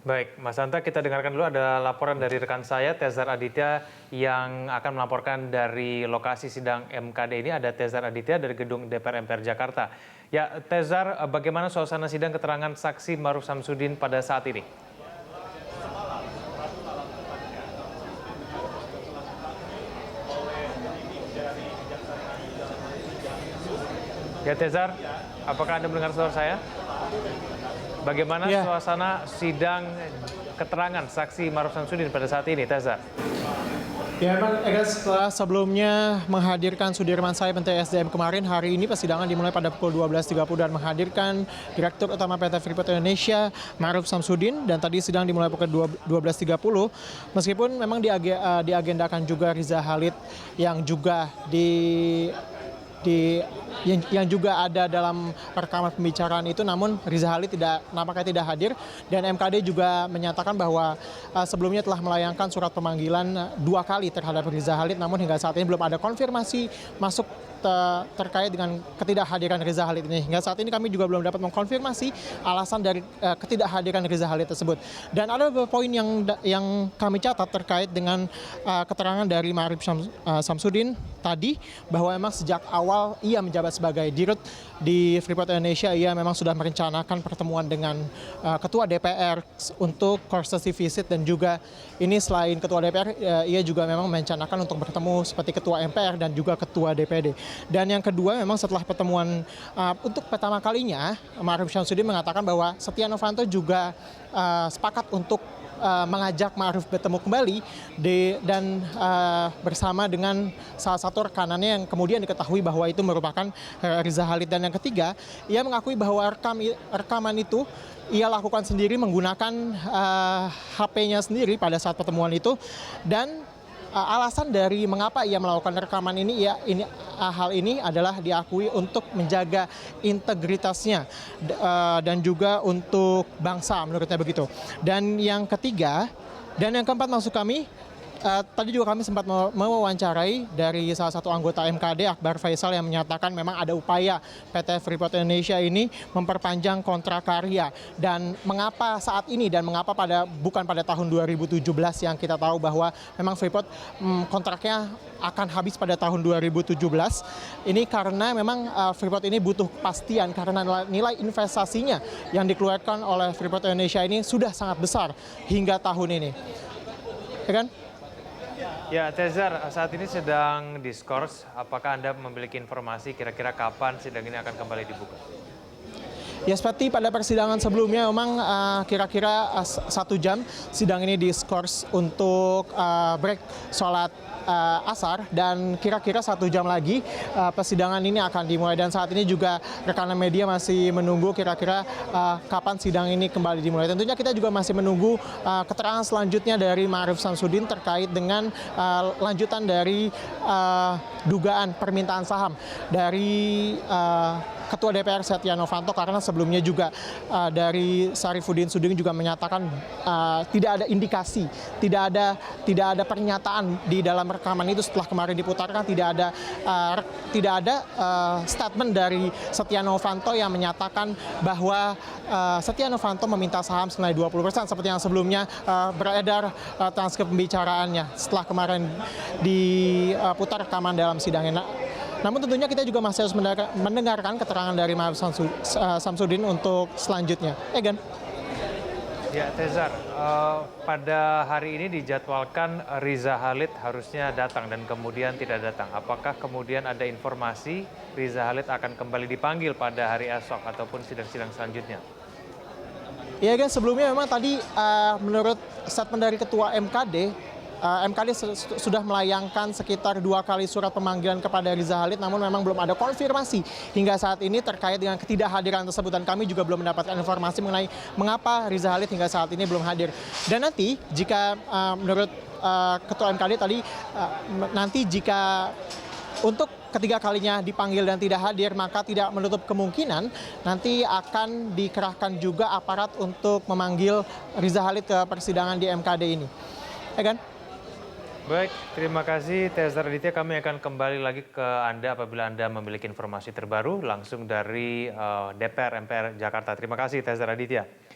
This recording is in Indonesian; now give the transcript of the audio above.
Baik, Mas Hanta, kita dengarkan dulu ada laporan dari rekan saya, Tezar Aditya, yang akan melaporkan dari lokasi sidang MKD ini. Ada Tezar Aditya dari gedung DPR MPR Jakarta. Ya, Tezar, bagaimana suasana sidang keterangan saksi Maruf Samsudin pada saat ini? Ya, Tezar, apakah Anda mendengar suara saya? Bagaimana suasana sidang keterangan saksi Maruf Samsudin pada saat ini, Tezar? Ya, memang setelah sebelumnya menghadirkan Sudirman Said Menteri SDM kemarin, hari ini persidangan dimulai pada pukul 12.30 dan menghadirkan Direktur Utama PT Freeport Indonesia Maruf Samsudin, dan tadi sidang dimulai pukul 12.30. Meskipun memang diagendakan juga Riza Khalid yang juga yang juga ada dalam rekaman pembicaraan itu, namun Riza Khalid nampaknya tidak hadir, dan MKD juga menyatakan bahwa sebelumnya telah melayangkan surat pemanggilan 2 kali terhadap Riza Khalid, namun hingga saat ini belum ada konfirmasi masuk terkait dengan ketidakhadiran Riza Khalid ini. Hingga saat ini kami juga belum dapat mengkonfirmasi alasan dari ketidakhadiran Riza Khalid tersebut. Dan ada beberapa poin yang kami catat terkait dengan keterangan dari Maruf Samsudin tadi, bahwa memang sejak awal ia menjabat sebagai dirut di Freeport Indonesia, ia memang sudah merencanakan pertemuan dengan Ketua DPR untuk courtesy visit, dan juga ini selain Ketua DPR, ia juga memang merencanakan untuk bertemu seperti Ketua MPR dan juga Ketua DPD. Dan yang kedua, memang setelah pertemuan untuk pertama kalinya, Maruf Samsudin mengatakan bahwa Setia Novanto juga sepakat untuk mengajak Maruf bertemu kembali dan bersama dengan salah satu rekanannya yang kemudian diketahui bahwa itu merupakan Riza Khalid. Dan yang ketiga, ia mengakui bahwa rekaman itu ia lakukan sendiri menggunakan HP-nya sendiri pada saat pertemuan itu, dan alasan dari mengapa ia melakukan rekaman ini, hal ini adalah diakui untuk menjaga integritasnya dan juga untuk bangsa, menurutnya begitu. Dan yang ketiga dan yang keempat, maksud kami, tadi juga kami sempat mewawancarai dari salah satu anggota MKD, Akbar Faisal, yang menyatakan memang ada upaya PT Freeport Indonesia ini memperpanjang kontrak karya. Dan mengapa saat ini dan mengapa bukan pada tahun 2017 yang kita tahu bahwa memang Freeport kontraknya akan habis pada tahun 2017. Ini karena memang Freeport ini butuh kepastian karena nilai investasinya yang dikeluarkan oleh Freeport Indonesia ini sudah sangat besar hingga tahun ini. Ya kan? Ya, Tezar, saat ini sedang diskors. Apakah Anda memiliki informasi kira-kira kapan sidang ini akan kembali dibuka? Ya, seperti pada persidangan sebelumnya, memang kira-kira 1 jam sidang ini diskors untuk break sholat asar, dan kira-kira 1 jam lagi persidangan ini akan dimulai. Dan saat ini juga rekanan media masih menunggu kira-kira kapan sidang ini kembali dimulai. Tentunya kita juga masih menunggu keterangan selanjutnya dari Maruf Samsudin terkait dengan lanjutan dari dugaan permintaan saham dari Ketua DPR Setia Novanto, karena sebelumnya juga dari Syarifuddin Suding juga menyatakan tidak ada indikasi, tidak ada pernyataan di dalam rekaman itu. Setelah kemarin diputarkan, tidak ada statement dari Setia Novanto yang menyatakan bahwa Setia Novanto meminta saham senilai 20%, seperti yang sebelumnya beredar transkrip pembicaraannya setelah kemarin diputar rekaman dalam sidang. Namun tentunya kita juga masih harus mendengarkan keterangan dari Maruf Samsudin untuk selanjutnya. Egan. Ya, Tezar, pada hari ini dijadwalkan Riza Khalid harusnya datang dan kemudian tidak datang. Apakah kemudian ada informasi Riza Khalid akan kembali dipanggil pada hari esok ataupun sidang-sidang selanjutnya? Ya, guys, sebelumnya memang tadi menurut statement dari Ketua MKD, MKD sudah melayangkan sekitar 2 kali surat pemanggilan kepada Riza Khalid, namun memang belum ada konfirmasi hingga saat ini terkait dengan ketidakhadiran tersebut, dan kami juga belum mendapatkan informasi mengenai mengapa Riza Khalid hingga saat ini belum hadir. Dan nanti jika menurut Ketua MKD tadi, nanti jika untuk ketiga kalinya dipanggil dan tidak hadir, maka tidak menutup kemungkinan nanti akan dikerahkan juga aparat untuk memanggil Riza Khalid ke persidangan di MKD ini. Ya kan? Baik, terima kasih Tezar Aditya. Kami akan kembali lagi ke Anda apabila Anda memiliki informasi terbaru langsung dari DPR MPR Jakarta. Terima kasih Tezar Aditya.